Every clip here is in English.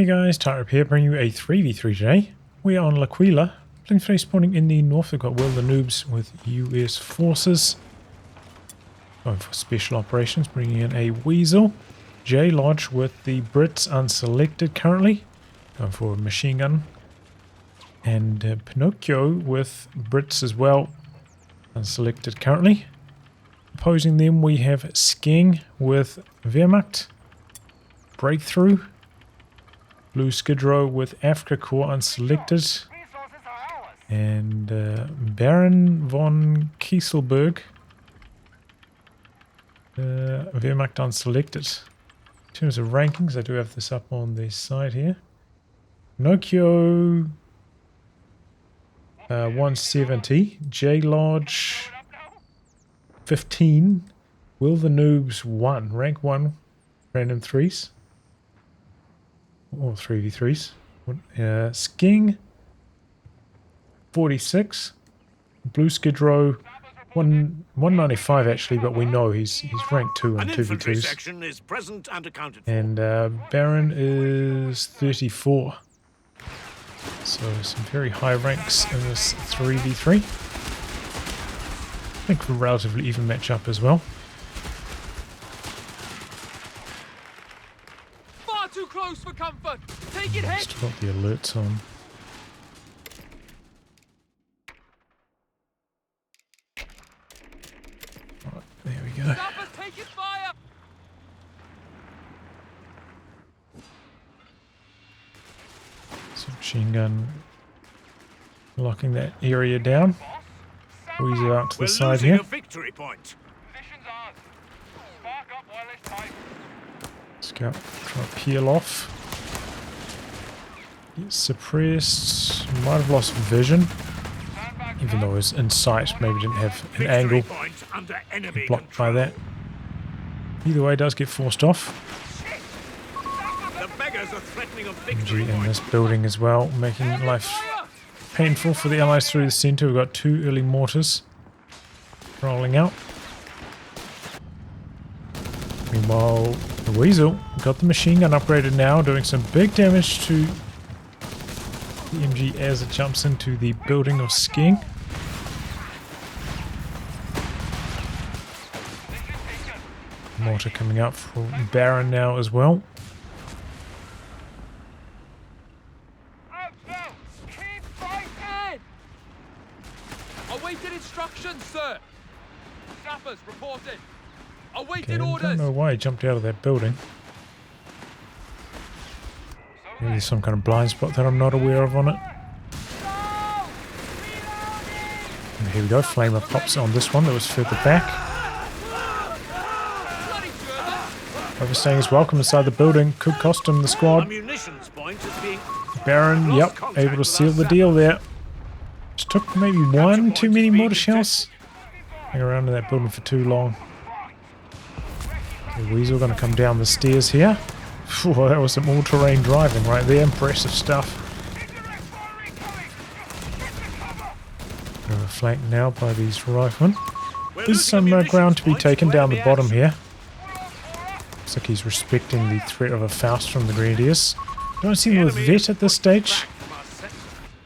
Hey guys, Tightrope here, bringing you a 3v3 today. We are on L'Aquila, playing today spawning in the north. We've got Will the Noobs with US forces. Going for special operations, bringing in a Weasel. JLodge with the Brits unselected currently. Going for a machine gun. And Pinocchio with Brits as well, unselected currently. Opposing them we have Skeng with Wehrmacht. Breakthrough. BlueSkidrow with Afrika Corps unselected. And BraonVonKieselberg. Wehrmacht unselected. In terms of rankings, I do have this up on the side here. Pinocchio 170. JLodge 15. Will the Noobs 1. Rank 1. Random 3s. Or 3v3s. Skeng 46. BlueSkidrow 195 actually, but we know he's rank 2 and 2v2s. And Baron is 34. So some very high ranks in this 3v3. I think a relatively even matchup as well. Too close for comfort. Take it head. Still got the alerts on. Right, there we go. Taking fire. So machine gun locking that area down. Weasel out to the side here. Scout try to peel off. Get suppressed. Might have lost vision. Even though it was in sight, maybe didn't have an angle. Blocked by that. Either way, does get forced off. MG in this building as well, making life painful for the allies through the centre. We've got 2 early mortars rolling out. Meanwhile, the Weasel got the machine gun upgraded now, doing some big damage to the MG as it jumps into the building of Skeng. Mortar coming up for Baron now as well. Awaited instructions, sir. Sappers reported. Okay, I don't know why he jumped out of that building. Maybe there's some kind of blind spot that I'm not aware of on it. And here we go, flamer pops on this one that was further back. Overstaying is welcome inside the building, could cost him the squad. Baron, yep, able to seal the deal there. Just took maybe one too many mortar shells. Hang around in that building for too long. The Weasel going to come down the stairs here. Whew, that was some all-terrain driving right there. Impressive stuff. Flanked now by these riflemen. There's some ground to be taken down the bottom here. Looks like he's respecting the threat of a Faust from the Grenadiers. Don't see them with Vet at this stage.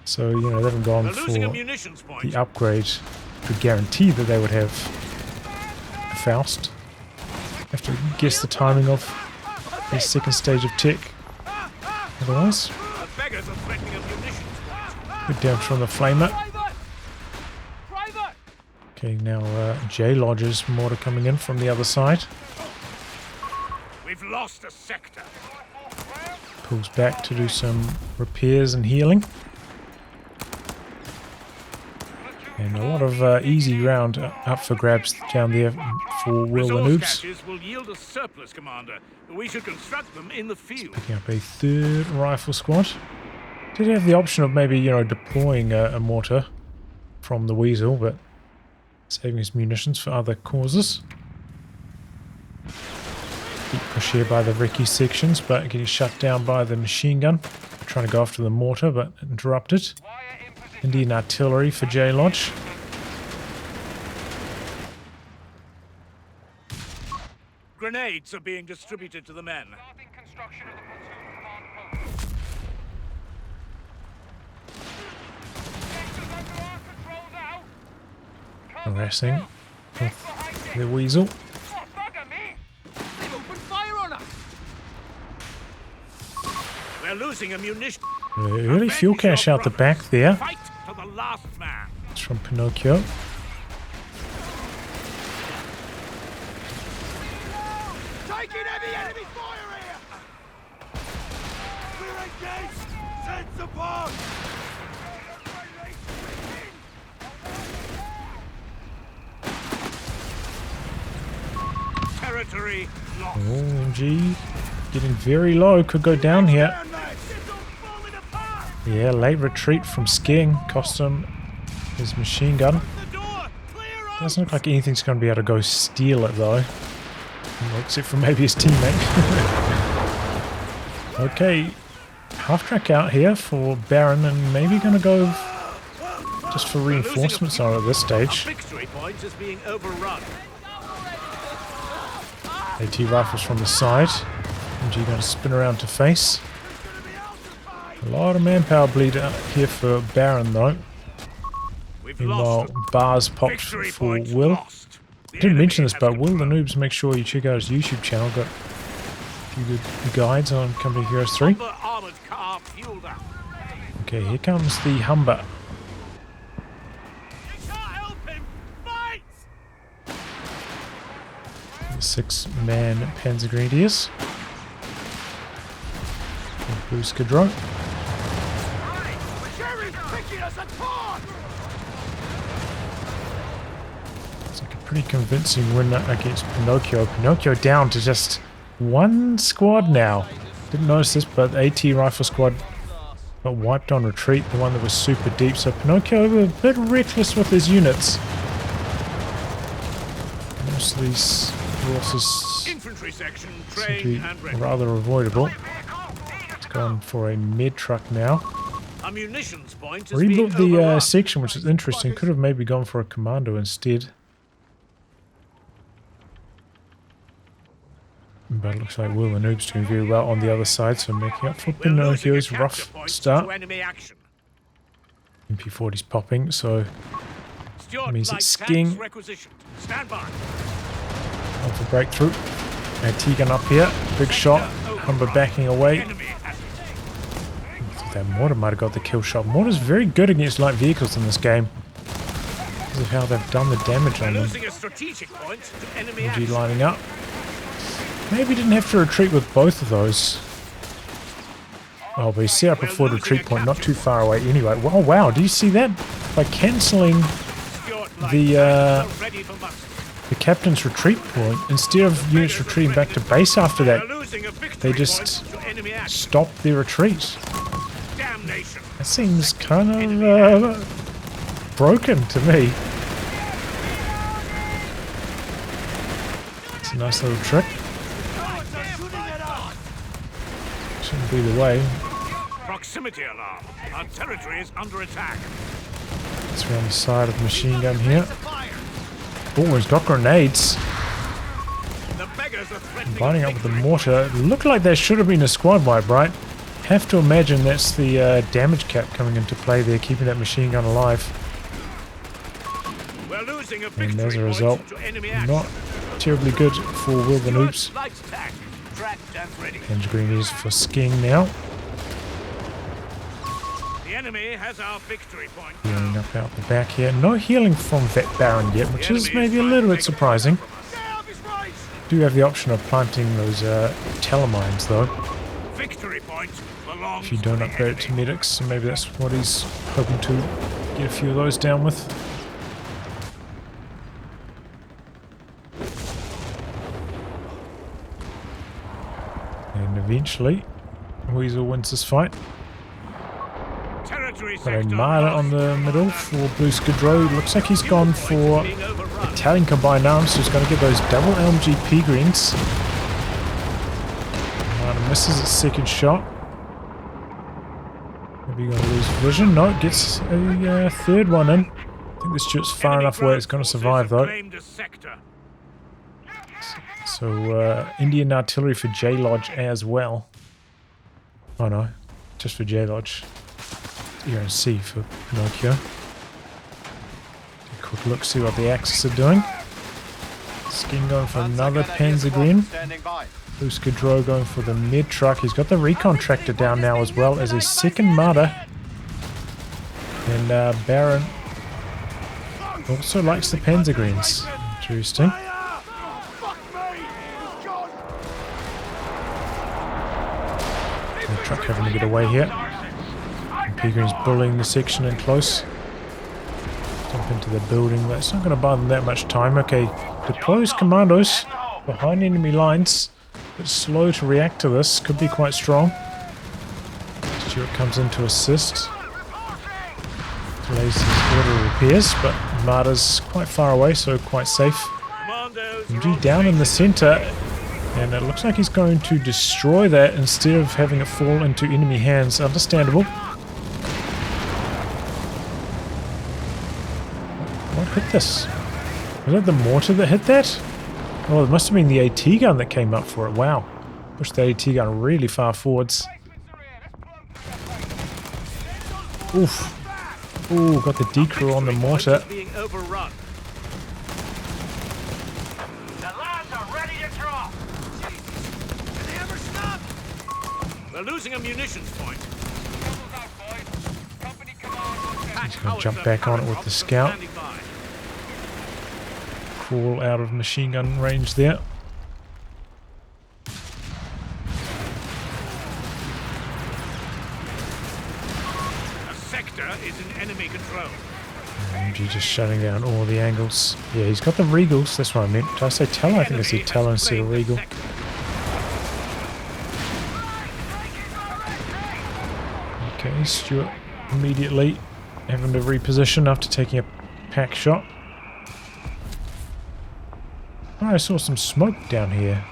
So, you know, they haven't gone for the upgrade to guarantee that they would have a Faust. Have to guess the timing of the second stage of tech. Otherwise, good damage from the flamer. Okay, now JLodge's mortar coming in from the other side. We've lost a sector. Pulls back to do some repairs and healing. And a lot of easy ground up for grabs down there for Will the Noobs. Will yield a surplus, Commander. We should construct them in the field. Picking up a 3rd rifle squad. Did have the option of maybe, you know, deploying a mortar from the Weasel, but saving his munitions for other causes. Keep push here by the recce sections, but getting shut down by the machine gun. Trying to go after the mortar, but interrupted. Indian artillery for JLodge. Grenades are being distributed to the men. harassing with the weasel. Oh, bugger me! They've opened fire on us! We're losing ammunition. Early fuel cache out the back there. Fight to the last man. It's from Pinocchio. Taking heavy enemy fire here! We're engaged! Send support! Territory lost. OMG. Getting very low. Could go down here. Yeah, late retreat from skiing. Cost him his machine gun. Doesn't look like anything's going to be able to go steal it though. Well, except for maybe his teammate. Okay. Half track out here for Baron and maybe going to go just for reinforcements on at this stage. Victory point is being overrun. AT rifles from the side. MG going to spin around to face. A lot of manpower bleed out here for Baron though. Meanwhile, bars popped Victory for point Will. lost. The Didn't enemy mention this, has but Will the confirmed. Noobs, make sure you check out his YouTube channel. Got a few good guides on Company Heroes 3. Humber armored car fueled up. Okay, here comes the Humber. You can't help him. Fight! 6-man Panzer Grenadiers. BlueSkidrow. Jerry's picking us apart! It's like a pretty convincing win against Pinocchio. Pinocchio down to just one squad now. Didn't notice this, but the AT rifle squad got wiped on retreat, the one that was super deep. So Pinocchio a bit reckless with his units. Most of these losses Infantry section seem to trained be and ready. rather avoidable. It's gone for a mid truck now. A munitions point is being Rebuilt the overrun. section, which is interesting. Could have maybe gone for a commando instead. But it looks like Will and Noob's doing very well on the other side, so making up for We're losing a Pinocchio's capture rough point start. to enemy action. MP40's popping, so Stuart means light it's tanks skiing. requisitioned. Stand by. on for breakthrough. AT gun up here. Big shot. Humber backing away. Enemy has it. That mortar might have got the kill shot. Mortar's very good against light vehicles in this game. Because of how they've done the damage We're on them. losing a strategic point to enemy MG action. lining up. Maybe didn't have to retreat with both of those. Oh, but he set up a forward retreat point not too far away anyway. Oh wow, do you see that? By cancelling Stuart light the, tanks are ready for muster. the captain's retreat point, instead of units retreating back to base after that, We're losing a victory they just point to enemy action. stopped their retreat. Damnation. That seems kind of broken to me. It's a nice little trick. Shouldn't be the way. Proximity alarm. Our territory is under attack. It's around the side of the machine gun here. Oh, he's got grenades. The beggars are threatening. Lining up with the mortar. Looked like there should have been a squad wipe, right? Have to imagine that's the damage cap coming into play there, keeping that machine gun alive. We're losing a And victory as a point result, to enemy action. not terribly good for Will the Noobs. Stuart light tank. Tracked and ready. And Grenadiers for skiing now. The enemy has our victory point. Healing up out the back here. No healing from Vet Baron yet, which is maybe a little bit surprising. Do have the option of planting those telemines though, Victory point belongs if you don't to the upgrade it to enemy. medics, so maybe that's what he's hoping to get a few of those down with. And eventually, Weasel wins this fight. Territory Got a sector Marder on the lost. middle for BlueSkidrow. Looks like he's gone for Being overrun. Italian combined arms, so he's going to get those double LMG greens. Marder misses its second shot. Maybe going to lose vision. No, gets a third one in. I think this shit's far Enemy enough away it's going to ground survive forces have though. claimed a sector. So Indian artillery for JLodge as well. Oh no, just for JLodge. ERC for Pinocchio. Quick look, see what the Axis are doing. Skin going for another Panzergren. BlueSkidrow going for the mid truck. He's got the recon tractor down now as well as his second Marder. And Baron also likes the Panzergrens. Interesting. The truck having to get away here. And Peagrin's bullying the section in close. Jump into the building. That's not going to buy them that much time. Okay, deploys commandos behind enemy lines. But slow to react to this. Could be quite strong. Stuart comes in to assist. Delays his order repairs, but Marder's quite far away, so quite safe. MG down in the center, and it looks like he's going to destroy that instead of having it fall into enemy hands. Understandable. What hit this? Was that the mortar that hit that? Oh, it must have been the AT gun that came up for it. Wow. Pushed the AT gun really far forwards. Oof. Ooh, got the decrew on the mortar. We're losing a munitions point. He's going to jump back on it with the scout. Fall out of machine gun range there. A sector is in enemy control. MG just shutting down all the angles. Yeah, he's got the Regals. That's what I meant. Did I say Teller? I think I said Teller instead of Regal. Okay, Stuart immediately having to reposition after taking a pack shot. Oh, I saw some smoke down here.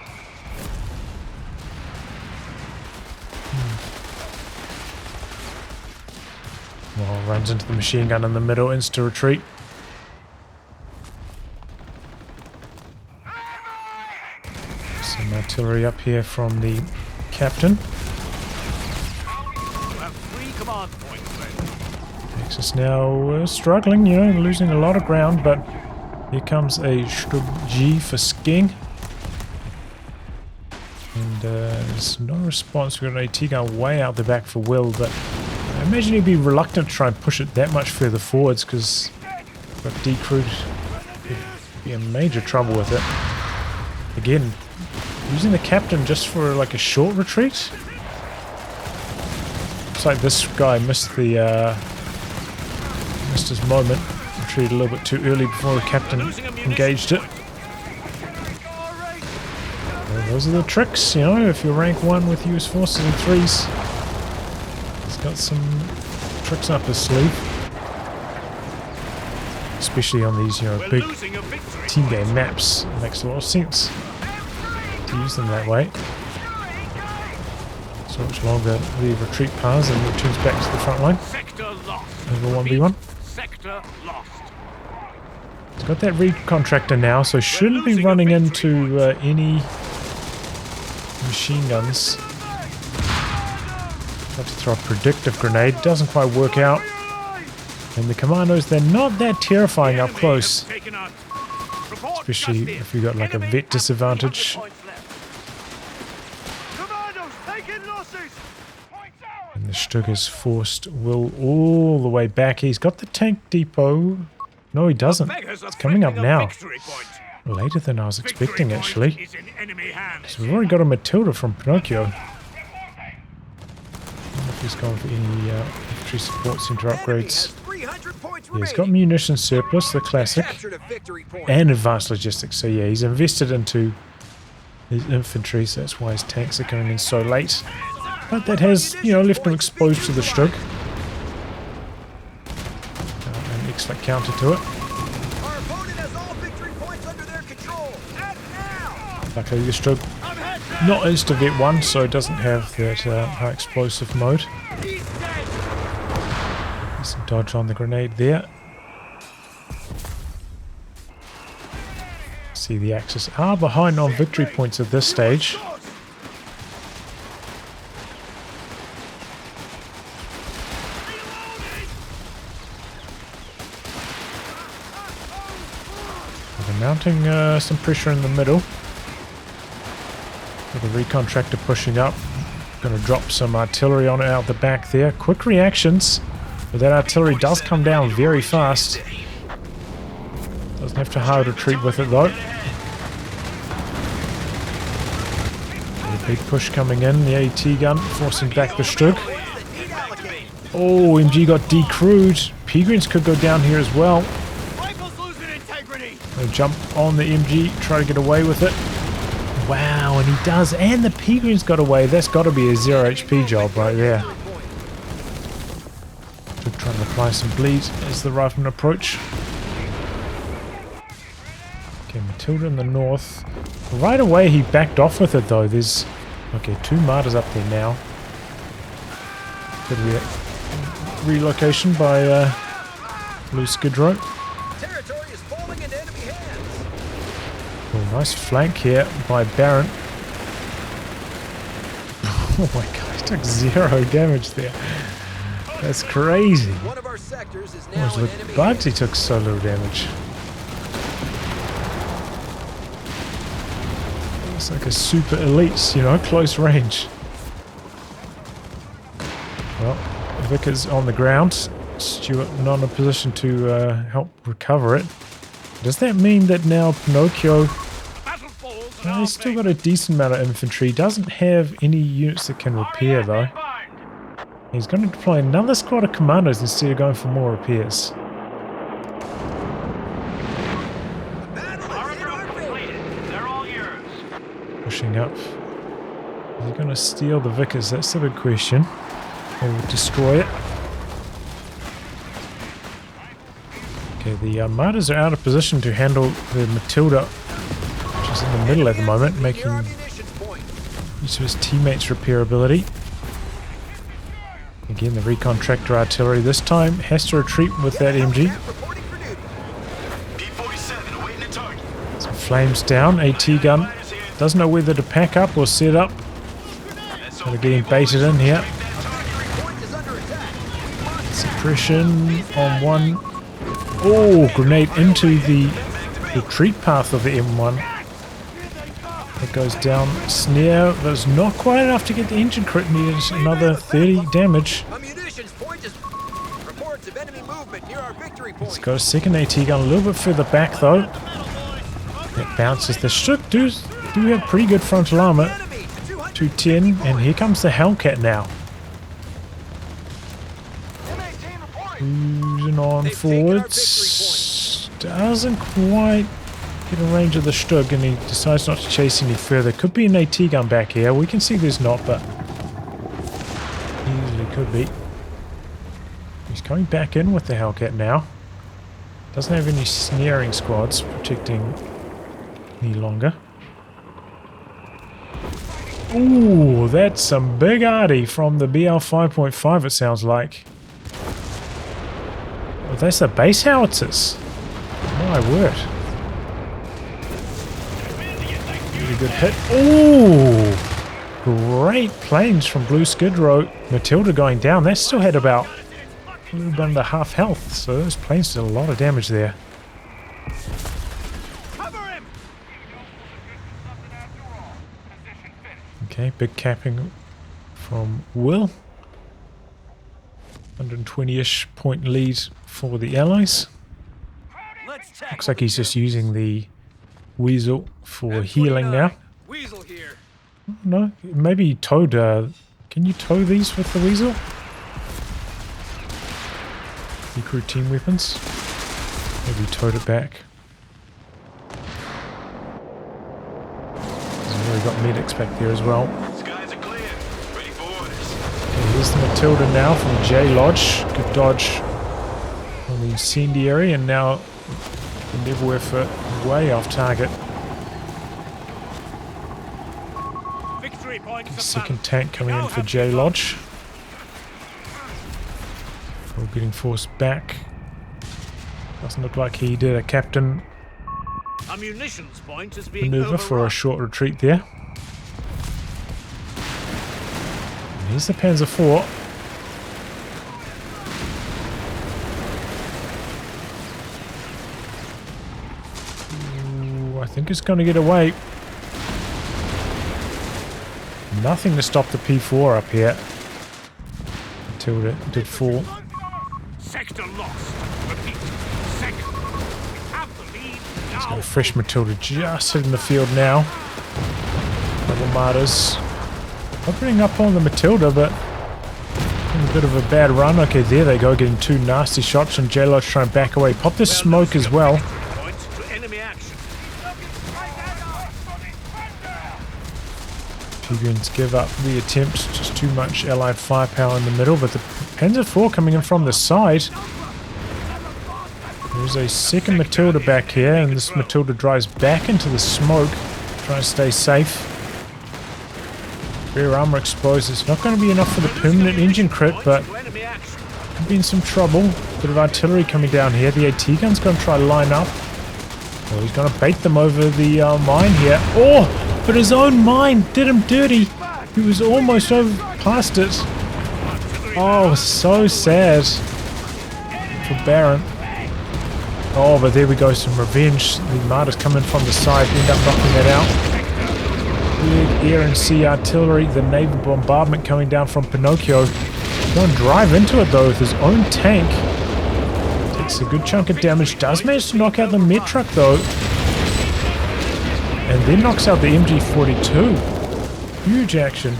Well, runs into the machine gun in the middle, insta retreat. Some artillery up here from the captain. Axis now struggling, you know, losing a lot of ground, but here comes a Stub G for skiing. And there's no response. We've got an AT gun way out the back for Will, but I imagine he'd be reluctant to try and push it that much further forwards because got decrewed. He'd be in major trouble with it. Again, using the captain just for like a short retreat. Looks like this guy missed the missed his moment. Retreated a little bit too early before the captain engaged it. Well, those are the tricks, you know, if you're rank 1 with US forces and 3s. He's got some tricks up his sleeve. Especially on these, you know, big team game maps. It makes a lot of sense to use them that way. So much longer the retreat paths and returns back to the front line. Over 1v1. Sector lost. He's got that recon tractor now, so shouldn't be running into any machine guns. Have to throw a predictive grenade, doesn't quite work out. And the commandos, they're not that terrifying up close. Especially if you've got like a vet disadvantage. And the Stug has forced Will all the way back. He's got the tank depot. No, he doesn't. It's coming up now. Later than I was expecting, actually. So we've already got a Matilda from Pinocchio. I don't know if he's going for any infantry support center upgrades. Yeah, he's got munition surplus, the classic, and advanced logistics. So yeah, he's invested into his infantry, so that's why his tanks are coming in so late. But that has, you know, left him exposed to the Stug. An excellent counter to it. Luckily the Stug not insta-vet 1, so it doesn't have that high explosive mode. There's some dodge on the grenade there. See the Axis are behind on victory points at this stage. mounting some pressure in the middle. With the recon tractor pushing up. Going to drop some artillery on it out the back there. Quick reactions. But that artillery does come down very fast. Doesn't have to hard retreat with it though. A big push coming in. The AT gun forcing back the Stug. Oh, MG got decrewed. Peregrines could go down here as well. They jump on the MG, try to get away with it. Wow, and he does. And the Peregrines got away. That's got to be a 0 HP job right there. Stug trying to apply some bleed as the riflemen approach. Okay, Matilda in the north. Right away he backed off with it though. There's, okay, 2 martyrs up there now. Could be a relocation by BlueSkidrow. Territory is falling into enemy hands. Oh, nice flank here by Baron. Oh my god, he took 0 damage there. That's crazy. One of our sectors is It now was in with enemy bugs he hands. took so little damage. It's like a super elite, you know, close range. Well, Vickers on the ground. Stuart not in a position to help recover it. Does that mean that now Pinocchio... Well, he's still got a decent amount of infantry. Doesn't have any units that can repair though. He's going to deploy another squad of commandos instead of going for more repairs. Pushing up. Is he going to steal the Vickers? That's the big question. Or destroy it. Okay, the Martyrs are out of position to handle the Matilda, which is in the middle at the moment, making use of his teammates' repairability. Again, the recon tractor artillery this time has to retreat with that MG. Some flames down, AT gun. Doesn't know whether to pack up or set up. So they're getting baited in here. Suppression on one. Oh, grenade into the retreat path of the M1. It goes down. Snare was not quite enough to get the engine crit. Needed another 30 damage. Let's go second AT gun a little bit further back though. It bounces. The Stug do have pretty good frontal armor. 210, and here comes the Hellcat now. Cruising on forwards. Doesn't quite get in range of the Stug, and he decides not to chase any further. Could be an AT gun back here. We can see there's not, but easily could be. He's coming back in with the Hellcat now. Doesn't have any snaring squads protecting any longer. Ooh, that's some big arty from the BL 5.5 it sounds like. Oh, that's the base howitzers. My word. Really good hit. Ooh! Great planes from BlueSkidrow. Matilda going down. That still had about a little bit under half health, so those planes did a lot of damage there. Okay, big capping from Will. 120-ish point lead for the Allies. Looks like he's just using the Weasel for healing now. Weasel here. No, maybe he towed... can you tow these with the Weasel? Recruit team weapons. Maybe he towed it back. We've got medics back there as well. Skies are clear. Ready for orders. Okay, here's the Matilda now from JLodge. Good dodge on the incendiary, and now the Never effort way off target. Victory point. Okay, second tank coming in for JLodge. We're getting forced back. Doesn't look like he did a captain A munitions point is being maneuver for a overrun. short retreat there. And here's the Panzer IV. think it's going to get away. Nothing to stop the P4 up here. Until it did fall. Sector lost. Repeat. Sector. We have the lead He's got now. a fresh Matilda just hitting the field now. Double martyrs. Opening up on the Matilda, but in a bit of a bad run. Okay, there they go, getting 2 nasty shots, and JLodge trying to back away. Pop this smoke as well. Point to enemy action. Pugians give up the attempt. Just too much allied firepower in the middle, but the Panzer IV coming in from the side. There's a second Matilda back here, and this Matilda drives back into the smoke. Trying to stay safe. Rear armor exposed. It's not going to be enough for the permanent engine crit, but To enemy action. could be in some trouble. Bit of artillery coming down here. The AT gun's going to try to line up. Oh, he's going to bait them over the mine here. Oh, but his own mine did him dirty. He was almost over past it. Oh, so sad for Baron. Oh, but there we go, some revenge. The martyrs coming from the side, end up knocking that out. Big air and sea artillery, the naval bombardment coming down from Pinocchio. Don't drive into it though with his own tank. Takes a good chunk of damage, does manage to knock out the med truck though. And then knocks out the MG42. Huge action.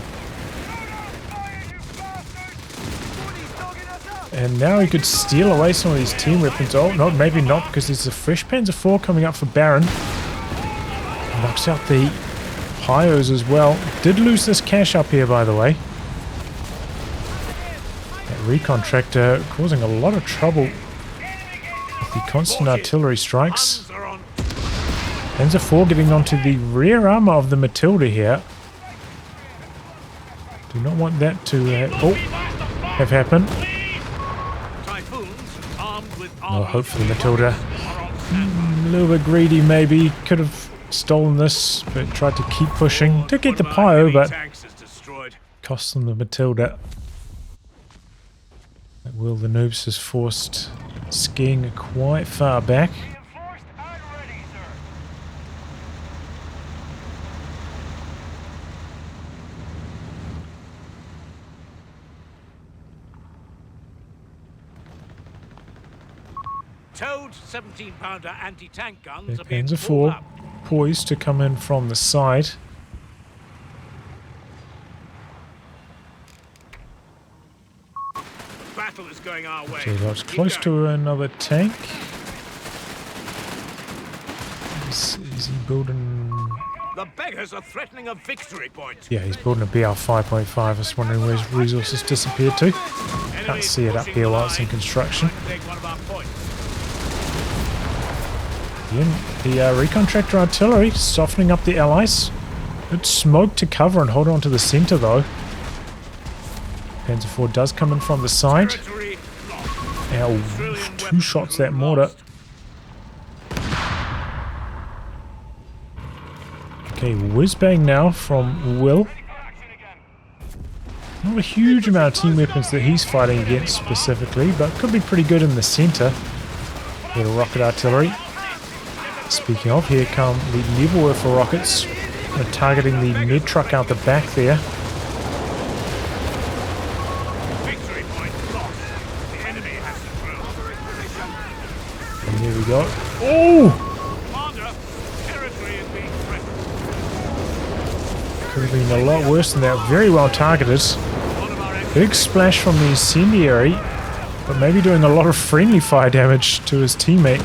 And now he could steal away some of these team weapons. Oh, no, maybe not, because there's a fresh Panzer IV coming up for Baron. Knocks out the Pyos as well. Did lose this cash up here, by the way. That recon tractor causing a lot of trouble with the constant artillery strikes. Guns are on. Panzer IV getting onto the rear armor of the Matilda here. Do not want that to have happened. Typhoons armed with Oh, armor hopefully Matilda. are on standby. A little bit greedy maybe. Could have stolen this, but tried to keep pushing. Did get the One of our Pio, heavy but tanks is destroyed. cost them the Matilda. That Will the Noobs is forced skiing quite far back. Reinforced and ready, sir. Towed 17-pounder anti-tank guns Big are being Panzer pulled IV up. poised to come in from the side. Battle is going our way. JLodge Keep close going. to another tank. Is he building... The beggars are threatening a victory point. Yeah, he's building a BR 5.5. I was wondering where his resources disappeared to. Can't Enemies see it up pushing here the while it's in line, construction. trying to take one of our points. The recon tractor artillery softening up the allies. Good smoke to cover and hold on to the center though. Panzer IV does come in from the side. Territory lost. Ow, Trillion 2 weapons shots that crew mortar. lost. Okay, whiz bang now from Will. Not a huge amount of team weapons that he's fighting against specifically, but could be pretty good in the center. Little rocket artillery. Speaking of, here come the Levelwerfer rockets. They're targeting the med truck out the back there. Victory point lost. The enemy has the drill. And there we go. Oh! Commander, territory is being threatened. Could have been a lot worse than that. Very well targeted. One of our enemies Big splash from the incendiary, but maybe doing a lot of friendly fire damage to his teammate.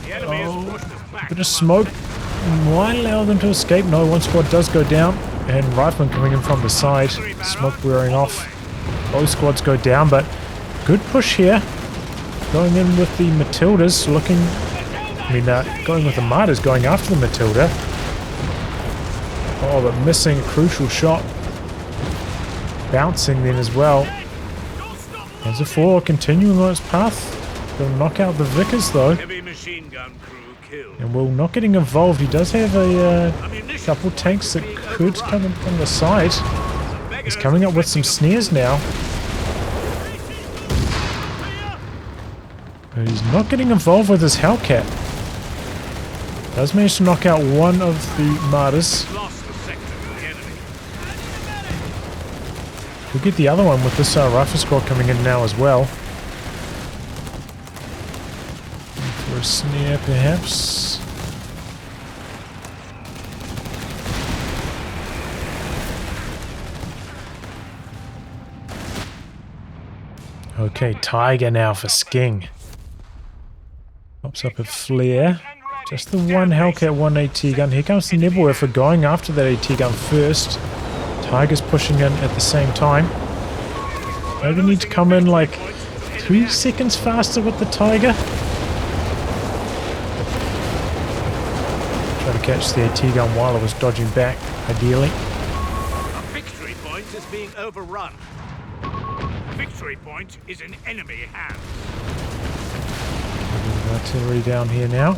The enemy has pushed us back. Bit of smoke might allow them to escape. No, one squad does go down, and rifleman coming in from the side. Smoke wearing off. Both squads go down, but good push here. Going in with the Matildas, going with the Martyrs, going after the Matilda. Oh, but missing a crucial shot. Bouncing then as well. Panzer IV continuing on its path. Gonna knock out the Vickers though. Heavy machine gun crew killed. And Will not getting involved. He does have a Ammunition couple tanks that could come in from the side. beggars He's coming up with some threatening snares now. But he's not getting involved with his Hellcat. Does manage to knock out one of the martyrs. Lost the sector to the enemy. We'll get the other one with this rifle squad coming in now as well. For a snare, perhaps. Okay, Tiger now for Sking. Pops up a flare. Just the one Hellcat 1 AT gun. Here comes the Nebelwerfer going after that AT gun first. Tiger's pushing in at the same time. Maybe need to come in like 3 seconds faster with the Tiger. Try to catch the AT gun while I was dodging back, ideally. A victory point is being overrun. Victory point is in enemy hands. Artillery down here now.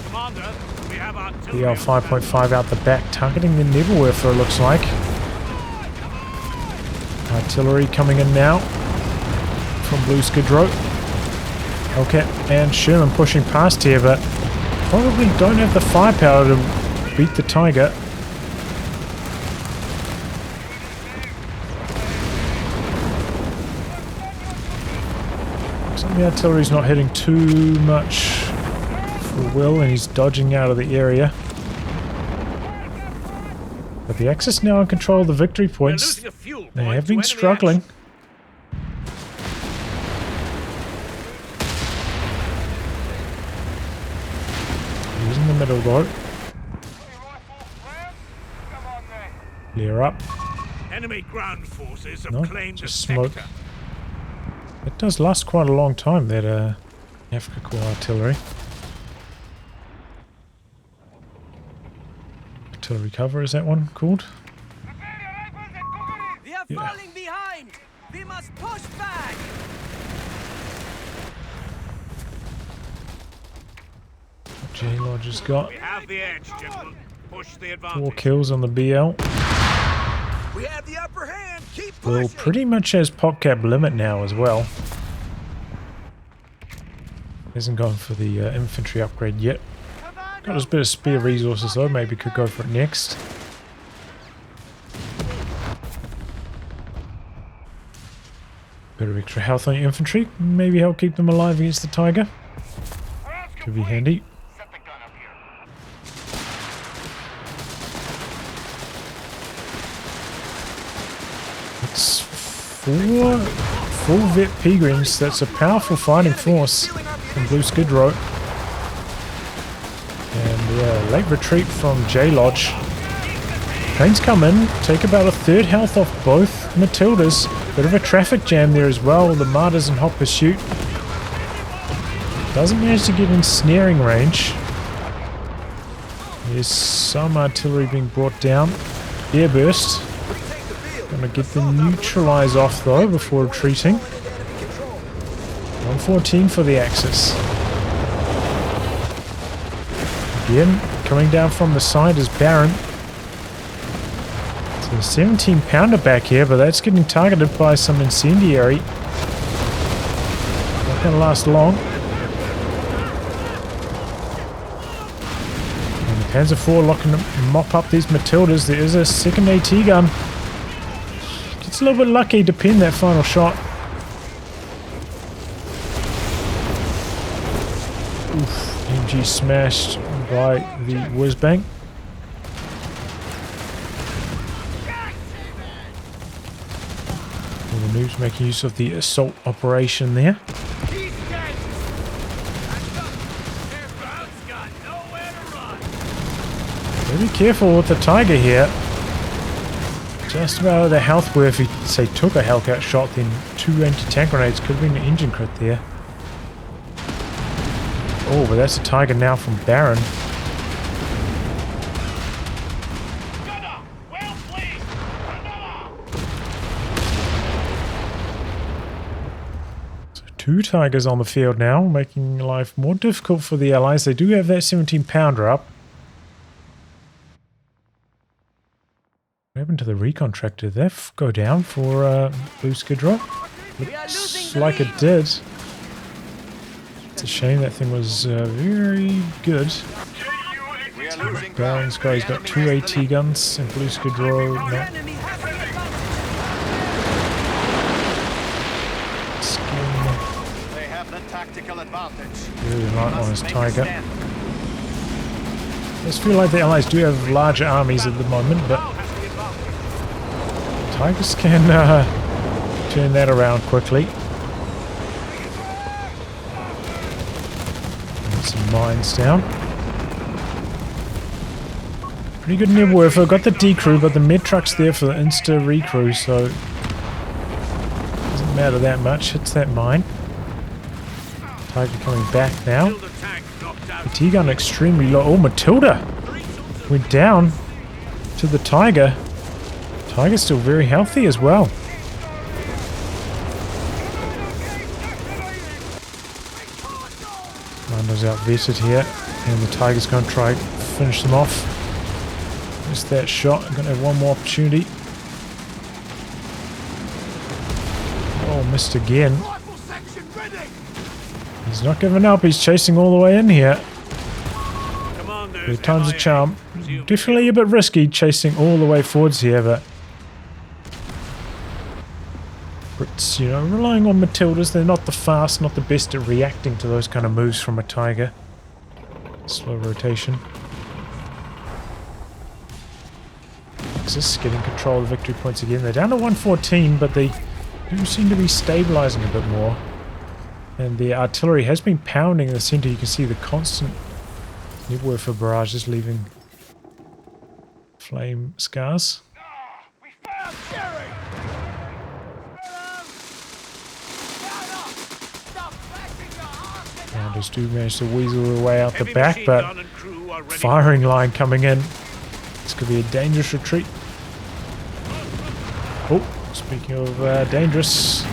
Commander, we have artillery. The L5.5 out the back, targeting the Nebelwerfer, looks like. Artillery coming in now from BlueSkidrow. Hellcat and Sherman pushing past here, but probably don't have the firepower to beat the Tiger. The artillery's not hitting too much for Will, and he's dodging out of the area. But the Axis now in control of the victory points. They have been struggling. He's in the middle though. Clear up. Enemy ground forces have No, claimed just the smoke. sector. It does last quite a long time, that Afrika Korps artillery. Artillery cover, is that one called? We are falling behind! We must push back! JLodge has got We have the edge, gentlemen. Push the 4 advantage. kills on the BL. We have the upper hand! Keep Will pushing! pretty much has PopCap limit now as well. Hasn't gone for the infantry upgrade yet. Got a bit of spare resources though, maybe could go for it next. Bit of extra health on your infantry, maybe help keep them alive against the Tiger. Could be handy. Set the gun up here. It's 4 full vet Pegrins. That's a powerful fighting force from BlueSkidrow. And yeah, late retreat from JLodge. Planes come in, take about a third health off both Matildas. Bit of a traffic jam there as well. The Martyrs in hot pursuit. Doesn't manage to get in snaring range. There's some artillery being brought down. Airburst. Gonna get the neutralize off though before retreating. 114 for the Axis. Again, coming down from the side is Baron. So a 17 pounder back here, but that's getting targeted by some incendiary. Not gonna last long. And the Panzer IV looking to mop up these Matildas. There is a second AT gun. Gets a little bit lucky to pin that final shot. Oof, MG smashed by the Whizbang. And the noobs making use of the assault operation there. He's dead. Their ground's got nowhere to run. Very careful with the Tiger here. Just about out of the health where if he, say, took a Hellcat shot, then 2 anti-tank grenades could have been an engine crit there. Oh, but that's a Tiger now from Baron. Gunner! Well played! Another! So 2 Tigers on the field now, making life more difficult for the Allies. They do have that 17 pounder up. What happened to the recon tractor? Did that go down for BlueSkidrow? Looks like it did. It's a shame, that thing was very good. JUH3 We are losing Baron's guy, he's got 2 AT guns, and BlueSkidrow, Our no. enemy has the advantage. Skin They have the tactical advantage. really light on his Must make a Tiger. stand. I just feel like the Allies do have larger armies at the moment, but Tigers can turn that around quickly. Get some mines down. Pretty good Nebwerfer. Got the decrew, but the med truck's there for the insta recrew, so doesn't matter that much. Hits that mine. Tiger coming back now. The tank knocked out. The T-gun extremely low. Oh, Matilda went down to the Tiger. Tiger's still very healthy as well. Lando's outvetted here, and the Tiger's going to try finish them off. Missed that shot. I'm going to have one more opportunity. Oh, missed again. Rifle section ready. He's not giving up. He's chasing all the way in here. Commandos, Third time's a MIA. charm. Resume. Definitely a bit risky chasing all the way forwards here, but Brits, you know, relying on Matildas. They're not the fast, not the best at reacting to those kind of moves from a Tiger. Slow rotation. Axis getting control of the victory points again. They're down to 114, but they do seem to be stabilizing a bit more. And the artillery has been pounding in the center. You can see the constant Nebwerfer barrages leaving flame scars. We found Jerry. Rounders do manage to weasel their way out the Heavy back, machine but gun and crew are ready. firing line coming in. This could be a dangerous retreat. Oh, speaking of dangerous,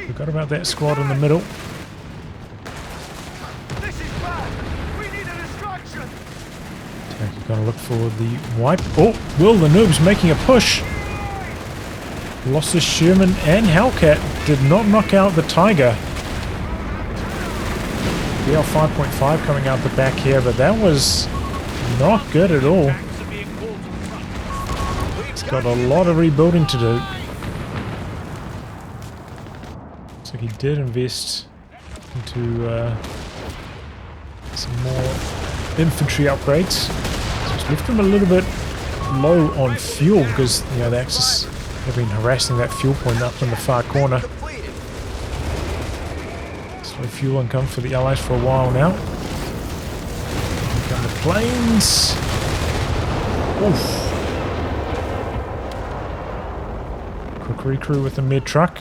forgot about that squad in the middle. This is bad. We need a distraction. You're going to look for the wipe. Oh, Will the Noob's making a push. Lost his Sherman and Hellcat. Did not knock out the Tiger. BL 5.5 coming out the back here, but that was not good at all. Tanks are being called to the front. He's got a lot of rebuilding to do. Looks like he did invest into some more infantry upgrades. So it's left him a little bit low on fuel because, you know, the Axis have been harassing that fuel point up in the far corner. Slow fuel income for the Allies for a while now. Here come the planes. Oof. Quick recrew with the mid truck.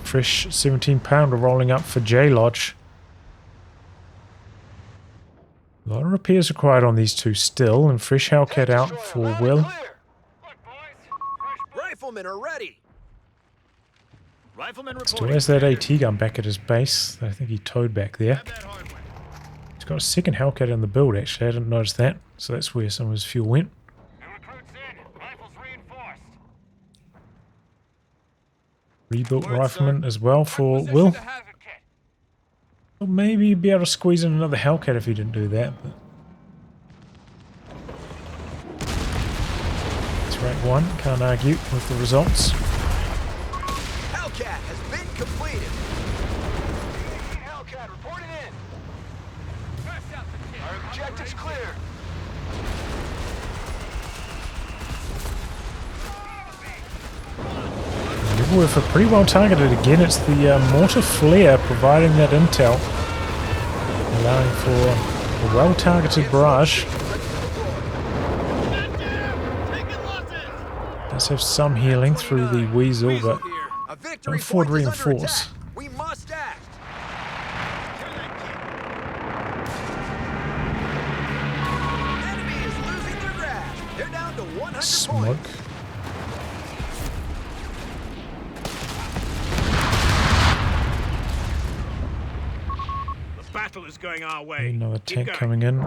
Fresh 17-pounder rolling up for JLodge. A lot of repairs required on these two still, and fresh Hellcat out for Will. Look, boys. Riflemen are ready. Rifleman Still reporting. has that AT gun back at his base that I think he towed back there. That hardware. He's got a second Hellcat in the build actually, I didn't notice that. So that's where some of his fuel went. New recruits in. Rifles reinforced. Rebuilt Word, rifleman sir. as well for Acquisition Will. to hazard kit. Well, maybe he'd be able to squeeze in another Hellcat if he didn't do that. But it's rank 1, can't argue with the results. Hellcat has been completed. Hellcat reporting in. Press out the kit. Our objective's clear. Nebwerfer pretty well targeted again. It's the mortar flare providing that intel, allowing for a well targeted barrage. Does have some healing through the Weasel, but A victory don't forward point is under reinforce. attack. We must act. Enemy is losing their grasp. They're down to 100 Smoke. points. The battle is going our way. Another Keep tank going. coming in.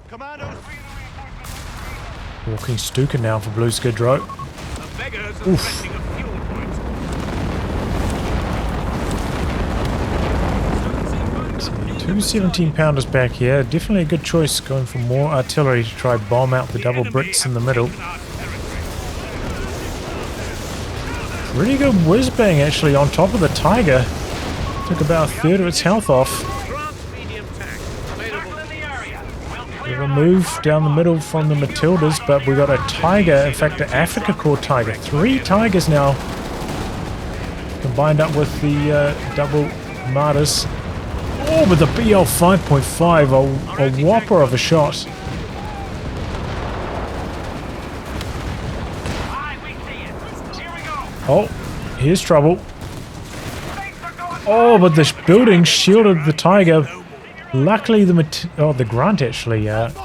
Commandos. Walking Stuka now for BlueSkidrow. The beggars are threatening a fuel point. Two 17-pounders back here. Definitely a good choice going for more artillery to try bomb out the double Brits in the middle. Pretty good whiz-bang actually on top of the Tiger. Took about a third of its health off. We have a move down the middle from the Matildas, but we got a Tiger, in fact an Afrika Korps Tiger. 3 Tigers now. Combined up with the double Martyrs. Oh, but the BL 5.5, a whopper of a shot. Oh, here's trouble. Oh, but this building shielded the Tiger. Luckily, the Grunt actually able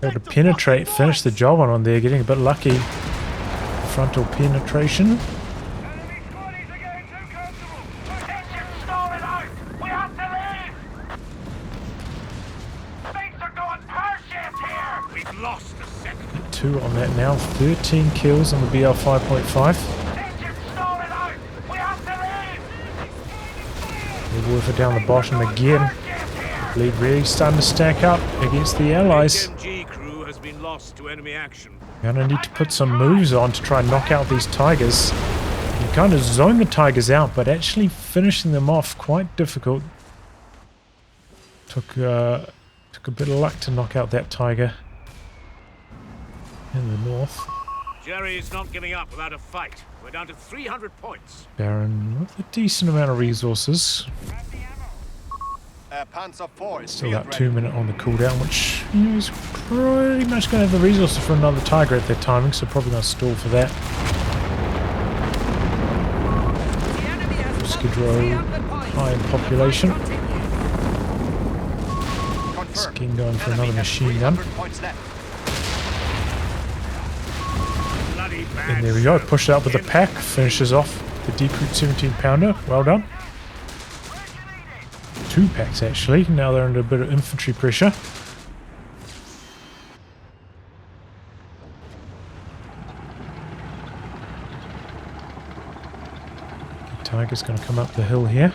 to penetrate, finish the job on there, getting a bit lucky. Frontal penetration. Two on that now, 13 kills on the BL 5.5. Wolfer down the bottom again. Bleed really starting to stack up against the Allies. crew has been lost to enemy action. Gonna need to put some moves on to try and knock out these Tigers. You kind of zone the Tigers out, but actually finishing them off quite difficult. Took a bit of luck to knock out that Tiger in the north. Jerry is not giving up without a fight. We're down to 300 points. Baron with a decent amount of resources. Panzer IV is Still field got ready. 2 minutes on the cooldown, which is pretty much going to have the resources for another Tiger at their timing, so probably going to stall for that. BlueSkidrow, high in population. Skin going for another machine gun. And there we go, push it out with the pack, finishes off the decruit 17-pounder. Well done. 2 packs actually, now they're under a bit of infantry pressure. The Tiger's going to come up the hill here.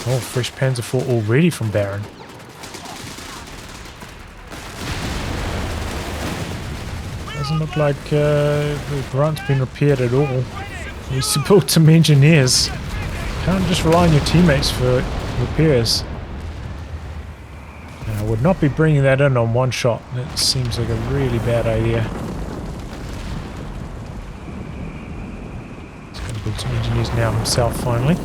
Oh, fresh Panzer IV already from Baron. Doesn't look like the Grunt's been repaired at all. Needs to build some engineers. Can't just rely on your teammates for repairs. I would not be bringing that in on one shot. That seems like a really bad idea. He's going to build some engineers now himself finally.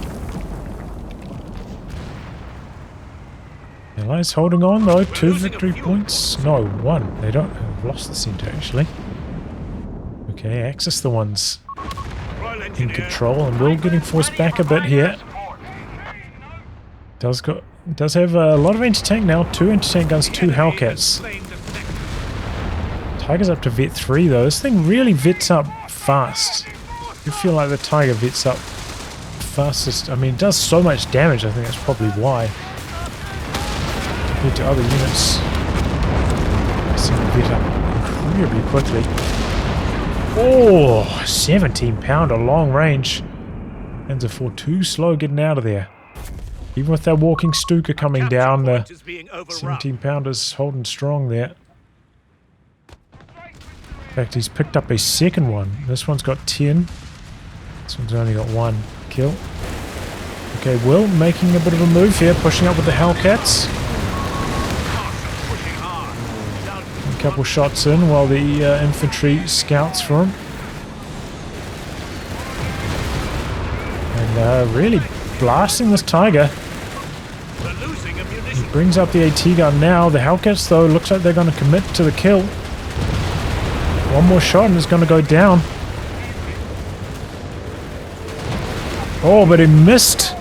Allies holding on though. 2 victory points. No, 1. They don't have lost the centre actually. Okay, Axis the ones in control, and Will getting forced back a bit here. Does have a lot of anti-tank now. 2 anti-tank guns, 2 Hellcats. Tiger's up to vet 3 though. This thing really vets up fast. You feel like the Tiger vets up fastest. I mean, it does so much damage. I think that's probably why. Compared to other units, they seem to vet up incredibly quickly. Oh, 17-pounder, long range. Panzer IV too slow getting out of there. Even with that walking Stuka coming down, the 17-pounder's holding strong there. In fact, he's picked up a second one. This one's got 10. This one's only got 1 kill. Okay, Will making a bit of a move here, pushing up with the Hellcats. A couple shots in while the infantry scouts for him. And really blasting this Tiger. He brings up the AT gun now. The Hellcats though, looks like they're going to commit to the kill. One more shot and it's going to go down. Oh, but he missed.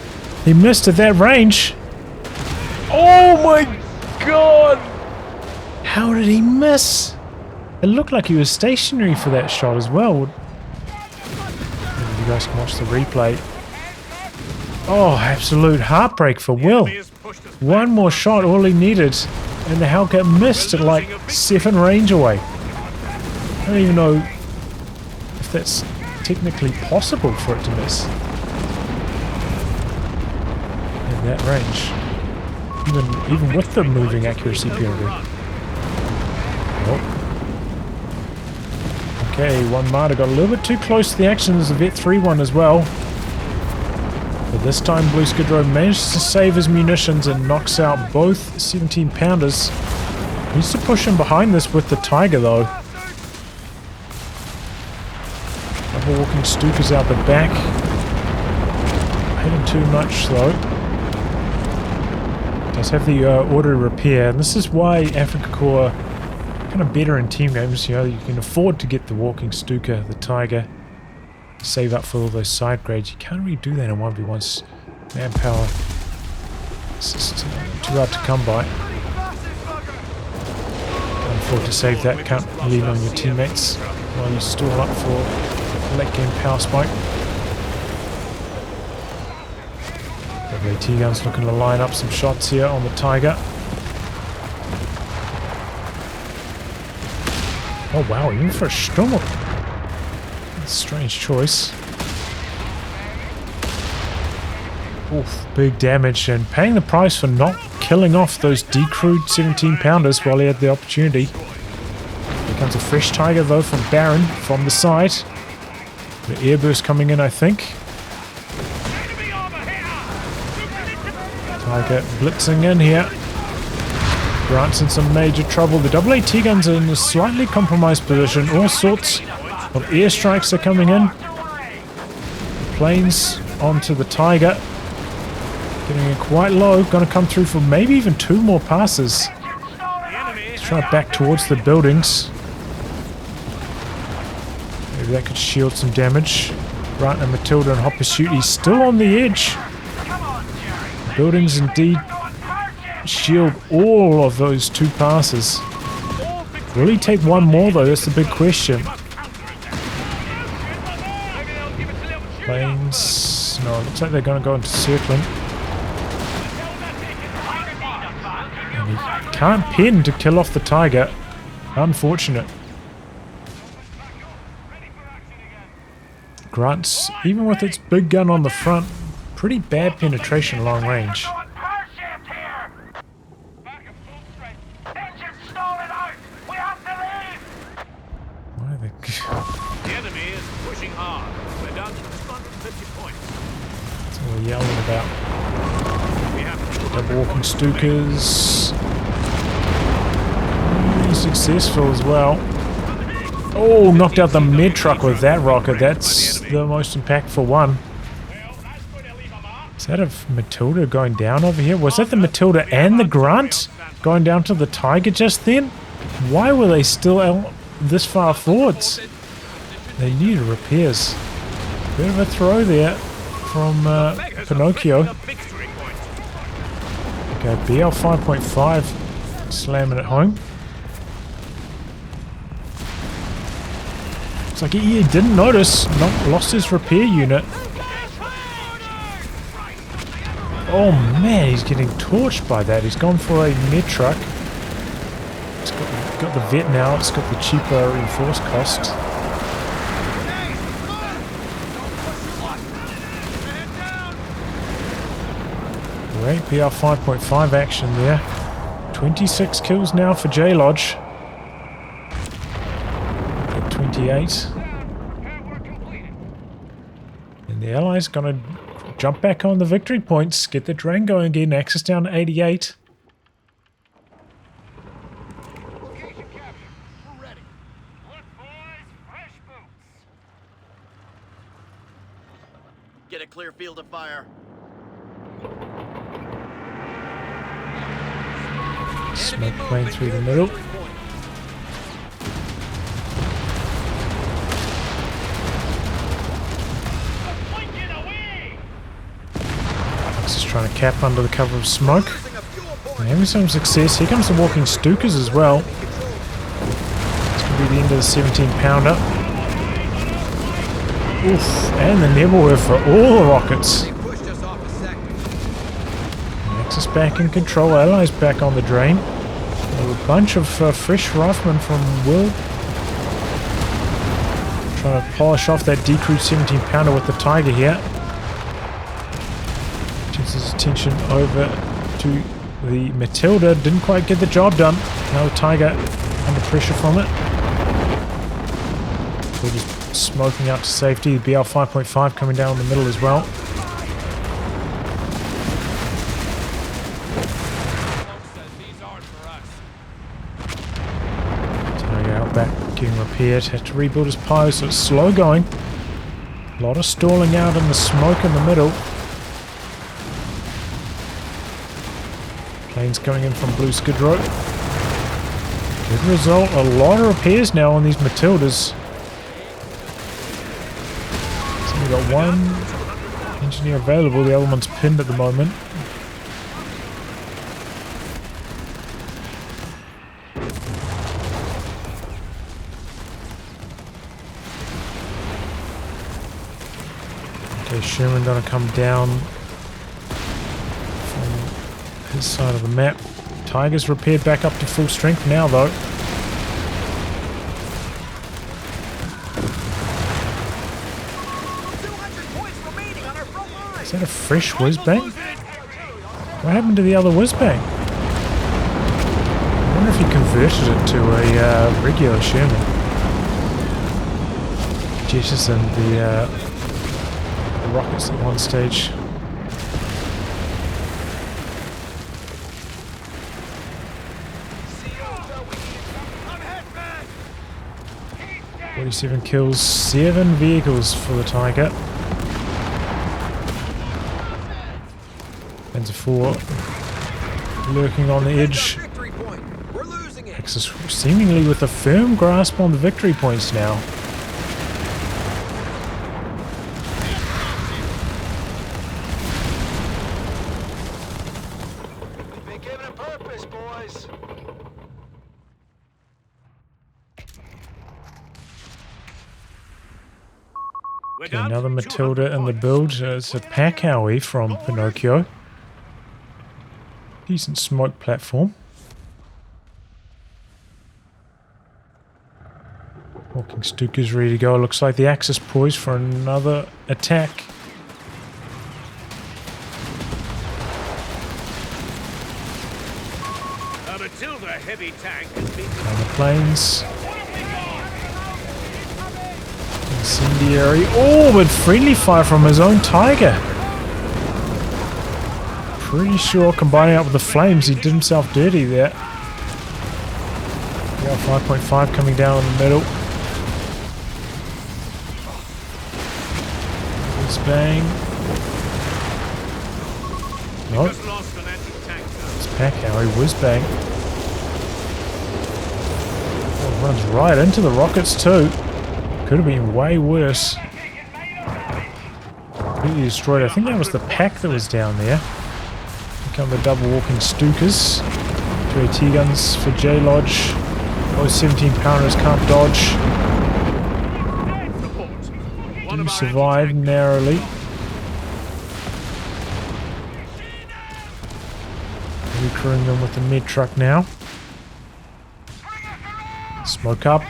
He missed at that range. Oh my god! How did he miss? It looked like he was stationary for that shot as well. Maybe you guys can watch the replay. Oh, absolute heartbreak for Will. One more shot, all he needed. And the Hellcat missed at like 7 range away. I don't even know if that's technically possible for it to miss. In that range. Even with the moving accuracy penalty. Oh. Okay, one Marder got a little bit too close to the action. There's a Vet 3 one as well. But this time BlueSkidrow managed to save his munitions and knocks out both 17 pounders. Needs to push him behind this with the Tiger though. Double walking Stukas out the back. Hitting too much though. Does have the auto repair, and this is why Afrika Korps kind of better in team games. You know, you can afford to get the walking Stuka, the Tiger, save up for all those side grades. You can't really do that in 1v1's manpower. It's just too hard to come by. Can't afford to save that. Can't lean on your teammates while you stall up for late game power spike. AT guns looking to line up some shots here on the Tiger. Oh wow, even for a Sturm. That's a strange choice. Oof, big damage and paying the price for not killing off those decrewed 17 pounders while he had the opportunity. Here comes a fresh Tiger though from Baron from the side. The air burst coming in, I think. Tiger blitzing in here. Grant's in some major trouble. The AT guns are in a slightly compromised position. All sorts of airstrikes are coming in. Planes onto the Tiger. Getting it quite low. Going to come through for maybe even 2 more passes. Let's try back towards the buildings. Maybe that could shield some damage. Grant and Matilda and Hoppershoot still on the edge. Buildings indeed shield all of those 2 passes. Will he take 1 more though? That's the big question. Planes. No, it looks like they're going to go into circling. And he can't pin to kill off the Tiger. Unfortunate. Grant's, even with its big gun on the front, pretty bad penetration long range. Why are they... The enemy is pushing hard. We're down to 250 points. That's what we're yelling about. We have Double walking Stukas. Successful as well. Oh, knocked out the mid truck with that rocket. That's the most impactful one. Is that a Matilda going down over here? Was that the Matilda and the Grunt going down to the Tiger just then? Why were they still out this far forwards? They needed repairs. Bit of a throw there from Pinocchio. Okay, BL 5.5 slamming it home. Looks like he didn't notice, lost his repair unit. Oh man, he's getting torched by that. He's gone for a mid truck. It's got the vet now. It's got the cheaper reinforced cost. Great PR 5.5 action there. 26 kills now for JLodge. At 28. And the Allies gonna jump back on the victory points, get the drain going again, access down to 88. Location captured. We're ready. Look, boys, fresh boots. Get a clear field of fire. Smoke plane through the middle. Just trying to cap under the cover of smoke. And having some success. Here comes the walking Stukas as well. It's going to be the end of the 17 pounder. Oof, and the Nebelwerfer for all the rockets. Axis back in control, Allies back on the drain. A bunch of fresh riflemen from Will Trying to polish off that decrued 17 pounder with the Tiger here. Turns his attention over to the Matilda. Didn't quite get the job done. Now the Tiger under pressure from it. We're just smoking out to safety. The BL 5.5 coming down in the middle as well. Tiger out back, getting repaired. Had to rebuild his pyro, so it's slow going. A lot of stalling out in the smoke in the middle. Planes coming in from BlueSkidrow. Good result. A lot of repairs now on these Matildas. So we've got one engineer available. The other one's pinned at the moment. Okay, Sherman gonna come down from his side of the map. Tiger's repaired back up to full strength now though. Is that a fresh whiz-bang? What happened to the other whiz-bang? I wonder if he converted it to a regular Sherman. Jettisoned the rockets at one stage. I'm 47 kills, 7 vehicles for the Tiger. Panzer 4 lurking on the edge. Axis seemingly with a firm grasp on the victory points now. been given a purpose, boys. Okay, another Matilda in the build. It's a pack Howie from Pinocchio. Decent smoke platform. Hawking Stuka's ready to go. Looks like the Axis poised for another attack. A Matilda heavy tank has been On the planes. Incendiary. Oh, but friendly fire from his own Tiger. Pretty sure combining up with the flames, he did himself dirty there. Yeah, 5.5 coming down in the middle. Whiz bang. Nope. just lost an anti-tank. It's pack Howie. Whiz bang. Oh, runs right into the rockets too. Could have been way worse. Completely destroyed. I think that was the pack that was down there. Here come the double walking Stukas. 2 AT guns for JLodge. Those 17 pounders can't dodge. Do survive narrowly. Recrewing them with the mid truck now. Smoke up.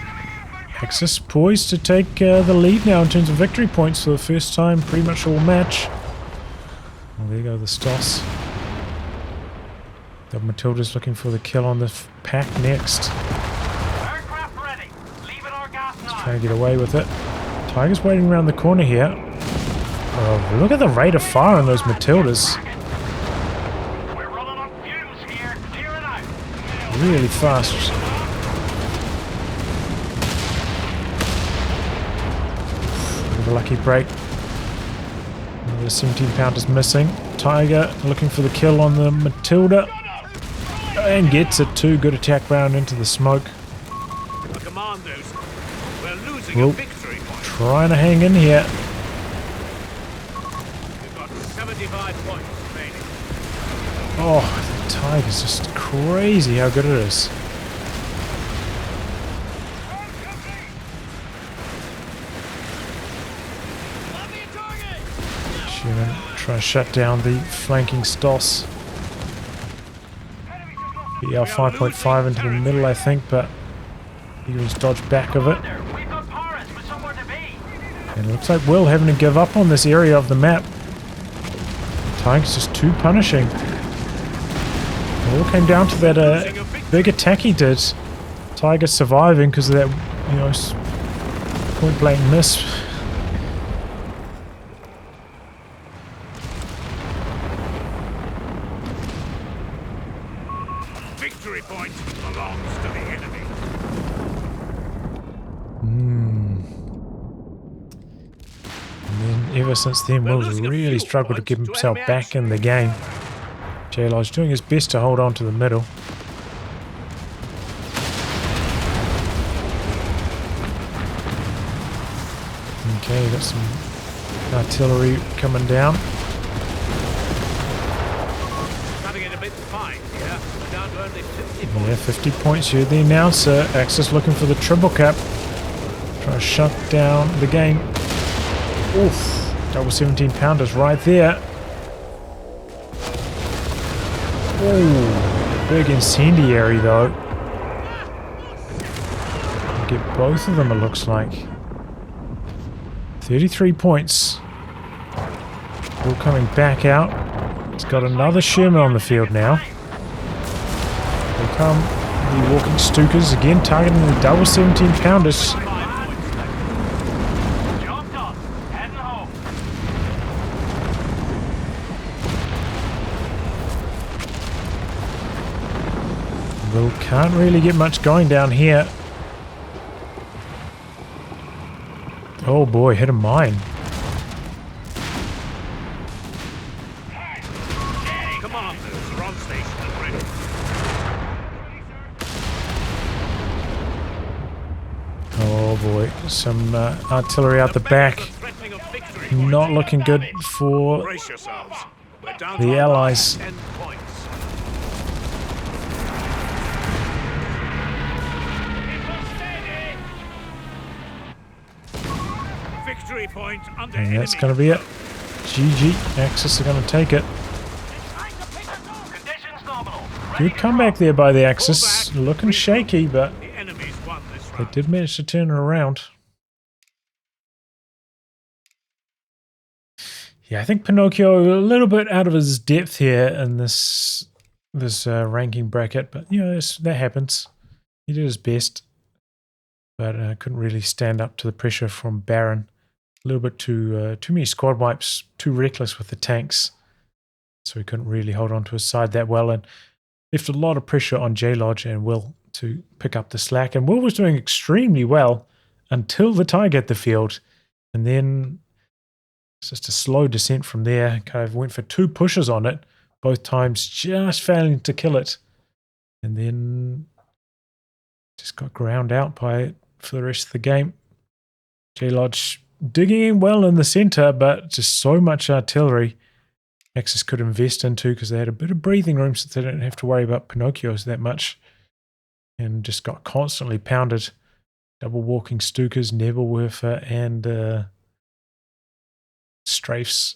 Axis poised to take the lead now in terms of victory points for the first time pretty much all match. Well, there you go, the Stoss. The Matilda's looking for the kill on the pack next. Aircraft ready. Leave it our gas now. Trying to get away with it. Tiger's waiting around the corner here. Oh, look at the rate of fire on those Matildas. We're running on fumes here. Clear it out. Really fast. Bit of a lucky break. The 17 pounders missing. Tiger looking for the kill on the Matilda. And gets it too. Good attack round into the smoke. The commandos, we're losing Well, a victory point. trying to hang in here. We've got 75 points remaining. Oh, the Tiger's just crazy how good it is. Sherman trying to shut down the flanking Stoss. BL 5.5 into the middle, I think, but he was dodged back of it. We've got Paris with somewhere to be. And it looks like Will having to give up on this area of the map. Tiger's just too punishing. It all came down to that big attack he did. Tiger surviving because of that, you know, point blank miss. Victory point belongs to the enemy. And then ever since then, Will's really struggled to get himself back in the game. JLodge doing his best to hold on to the middle. Okay, got some artillery coming down. Cutting it a bit fine here. We're down to only 50 points. Yeah, 50 points here. The announcer, Axis looking for the triple cap. Trying to shut down the game. Oof, double 17 pounders right there. Oh, big incendiary though. Get both of them, it looks like. 33 points. All coming back out. It's got another Sherman on the field now. Here come the walking Stukas again, targeting the double 17 pounders. Will can't really get much going down here. Oh boy, hit a mine. Commanders are on station and ready. Oh boy, some artillery out the back. Threatening a victory point. Not looking good for Brace yourselves. We're down the to our Allies. last 10 points. Victory point under And that's enemy. going to be it. GG. Axis are going to take it. Good comeback there by the Axis. Looking shaky, but The enemy's won this they round. did manage to turn it around. Yeah, I think Pinocchio a little bit out of his depth here in this ranking bracket, but you know that happens. He did his best, but couldn't really stand up to the pressure from Baron. A little bit too many squad wipes, too reckless with the tanks, so he couldn't really hold on to his side that well, and left a lot of pressure on JLodge and Will to pick up the slack. And Will was doing extremely well until the Tiger hit the field, and then it's just a slow descent from there. Kind of went for 2 pushes on it, both times just failing to kill it, and then just got ground out by it for the rest of the game. JLodge digging in well in the center, but just so much artillery Axis could invest into because they had a bit of breathing room so they didn't have to worry about Pinocchios that much, and just got constantly pounded. Double walking Stukas, Nebelwerfer, and Strafe's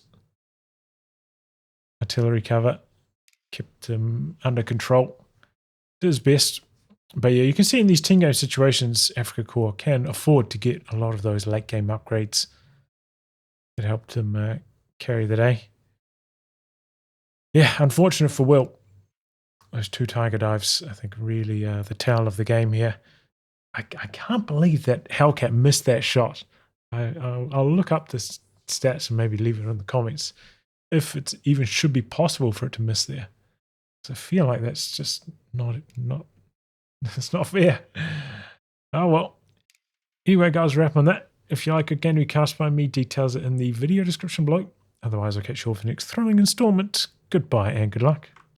artillery cover kept him under control. Did his best. But yeah, you can see in these team game situations, Afrika Korps can afford to get a lot of those late game upgrades that helped him carry the day. Yeah, unfortunate for Will. Those 2 Tiger dives, I think, really the tale of the game here. I can't believe that Hellcat missed that shot. I'll look up the stats and maybe leave it in the comments if it even should be possible for it to miss there. So I feel like that's just not it's not fair. Oh well. Anyway, guys, wrap on that. If you like a game recast by me, details it in the video description below. Otherwise, I'll catch you all for the next thrilling installment. Goodbye and good luck.